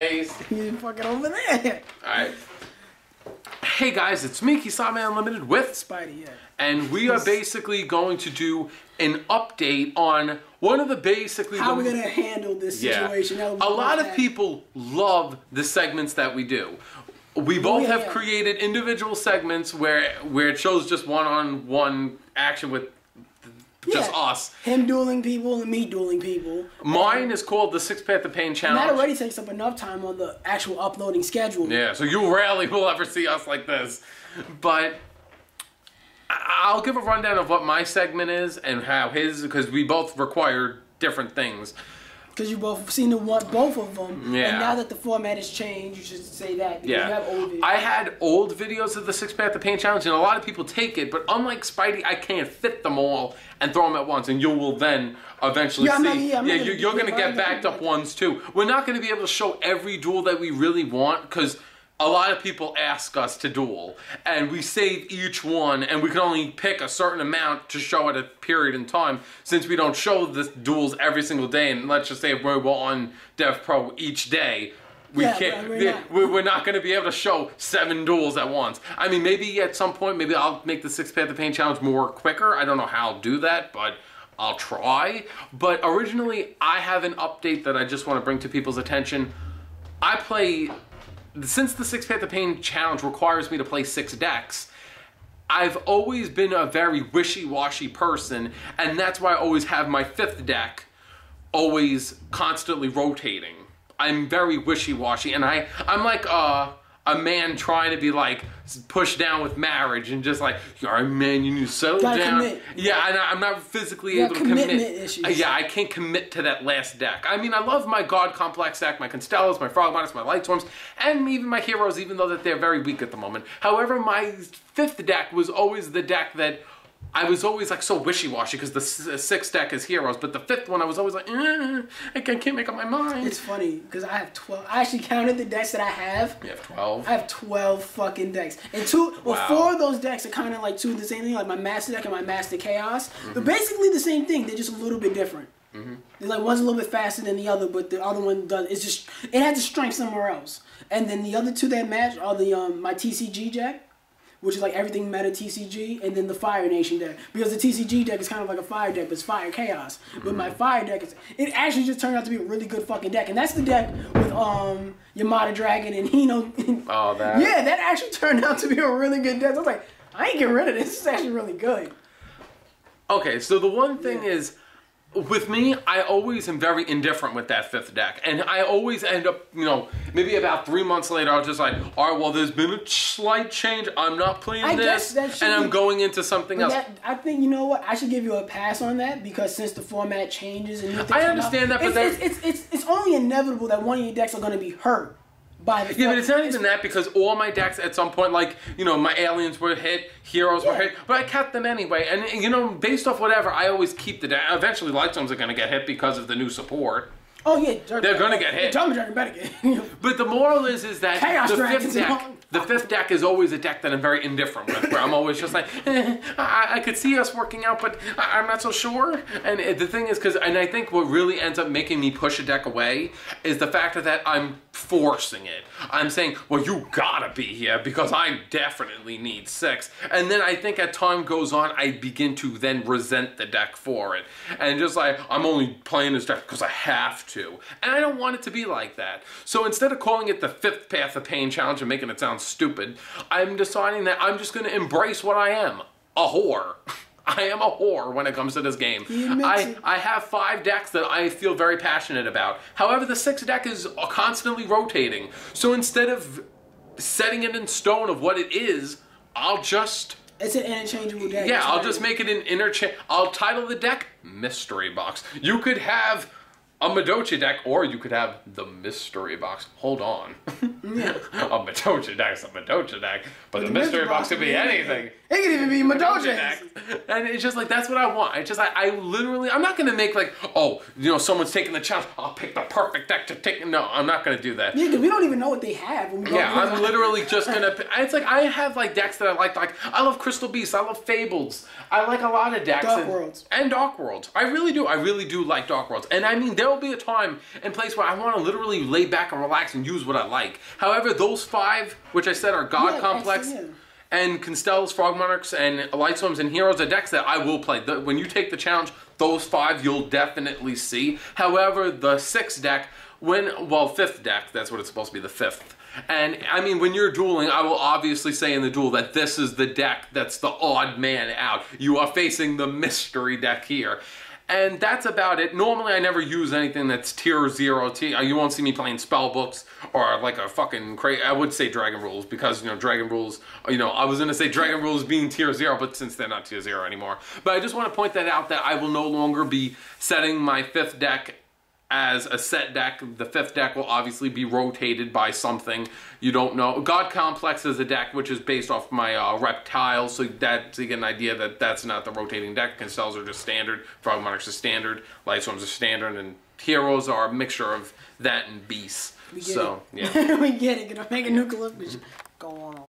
He's fucking over there. Alright. Hey guys, it's me, Kisame Unlimited with Spidey, yeah. And we are basically going to do an update on one of the how we're going to handle this situation. Yeah. A lot of people love the segments that we do. We both have created individual segments where it shows just one-on-one action with just us. Him dueling people and me dueling people. Mine is called the Six Path of Pain Challenge. And that already takes up enough time on the actual uploading schedule. Yeah, so you rarely will ever see us like this. But I'll give a rundown of what my segment is and how his, because we both require different things. Because you both seem to want both of them. Yeah. And now that the format has changed, you should say that. Yeah. You have old videos. I had old videos of the Six Path of Pain Challenge, and a lot of people take it, but unlike Spidey, I can't fit them all and throw them at once, and you will then eventually see. You're going to get backed up ones too. We're not going to be able to show every duel that we really want, because a lot of people ask us to duel, and we save each one, and we can only pick a certain amount to show at a period in time, since we don't show the duels every single day, and let's just say if we're on Dev Pro each day, we're not going to be able to show 7 duels at once. I mean, maybe at some point, maybe I'll make the Six Path of Pain Challenge more quicker. I don't know how I'll do that, but I'll try. But originally, I have an update that I just want to bring to people's attention. Since the Six Path of Pain Challenge requires me to play 6 decks, I've always been a very wishy-washy person, and that's why I always have my 5th deck always constantly rotating. I'm very wishy-washy, and I'm like a man trying to be like pushed down with marriage and just like, you're a man, you need to settle down. Commit. Yeah, and I'm not physically able to commit. Issues. Yeah, I can't commit to that last deck. I mean, I love my God Complex deck, my Constellas, my Frogmonites, my Light Storms, and even my Heroes, even though that they're very weak at the moment. However, my 5th deck was always the deck that I was always like so wishy-washy, because the 6th deck is Heroes, but the 5th one I was always like, I can't make up my mind. It's funny, because I have 12. I actually counted the decks that I have. You have 12? I have 12 fucking decks. And 4 of those decks are kind of like 2 of the same thing, like my Master deck and my Master Chaos. They're basically the same thing, they're just a little bit different. They're like, one's a little bit faster than the other, but the other one does, it has a strength somewhere else. And then the other 2 that match are the my TCG deck, which is like everything meta TCG, and then the Fire Nation deck. Because the TCG deck is kind of like a Fire deck, but it's Fire Chaos. But my Fire deck, it actually just turned out to be a really good fucking deck. And that's the deck with Yamada Dragon and Hino. Oh, that? Yeah, that actually turned out to be a really good deck. I was like, I ain't getting rid of this. This is actually really good. Okay, so the one thing is, with me, I always am very indifferent with that 5th deck. And I always end up, you know, maybe about 3 months later, I was just like, all right, well, there's been a slight change. I'm not playing this, and I'm going into something else. I think, you know what, I should give you a pass on that, because since the format changes and new things I understand that, but it's only inevitable that one of your decks are going to be hurt. But it's not even that, because all my decks at some point, like, you know, my Aliens were hit, Heroes were hit, but I kept them anyway. And, you know, based off whatever, I always keep the deck. Eventually, Lightstorms are going to get hit because of the new support. Oh, yeah. They're going to get hit. Dragon better get But the moral is that the 5th deck is always a deck that I'm very indifferent with, where I'm always just like, I could see us working out, but I'm not so sure. And the thing is, and I think what really ends up making me push a deck away is the fact that I'm forcing it. I'm saying, well, you gotta be here, because I definitely need 6. And then I think as time goes on, I begin to then resent the deck for it. And just like, I'm only playing this deck because I have to. And I don't want it to be like that. So instead of calling it the 5th Path of Pain Challenge and making it sound stupid, I'm deciding that I'm just going to embrace what I am. A whore. I am a whore when it comes to this game. I have 5 decks that I feel very passionate about. However, the 6th deck is constantly rotating. So instead of setting it in stone of what it is, I'll just... It's an interchangeable deck. Yeah, I'll just make it an interchange... I'll title the deck Mystery Box. You could have a Madochi deck, or you could have the Mystery Box. Hold on. Yeah. A Madoja deck's a Madoja deck, but the mystery box could be anything. It could even be Madoja deck. And it's just like, that's what I want. It's just, I literally, I'm not going to make like, oh, you know, someone's taking the challenge, I'll pick the perfect deck to take. No, I'm not going to do that. Yeah, because we don't even know what they have. When we I'm literally just going to, it's like, I have like decks that I like I love Crystal Beasts, I love Fables, I like a lot of decks. Dark Worlds. And Dark Worlds. I really do like Dark Worlds. And I mean, there will be a time and place where I want to literally lay back and relax and use what I like. However, those 5, which I said are God Complex, and Constell's, Frog Monarchs, and Light Swarms and Heroes are decks that I will play. When you take the challenge, those 5 you'll definitely see. However, the 6th deck, 5th deck, that's what it's supposed to be, the 5th. And, I mean, when you're dueling, I will obviously say in the duel that this is the deck that's the odd man out. You are facing the mystery deck here. And that's about it. Normally, I never use anything that's tier 0. You won't see me playing spellbooks or like a fucking crazy. I would say Dragon Rules because, you know, Dragon Rules, you know, I was going to say Dragon Rules being tier 0, but since they're not tier 0 anymore. But I just want to point that out, that I will no longer be setting my 5th deck as a set deck. The 5th deck will obviously be rotated by something. You don't know. God Complex is a deck which is based off my reptiles, so that you get an idea that that's not the rotating deck. Constells are just standard, Frog Monarchs are standard, Light Swarms are standard, and Heroes are a mixture of that and Beasts. We get it. Yeah. We get it. Gonna make a nuclear. Go on.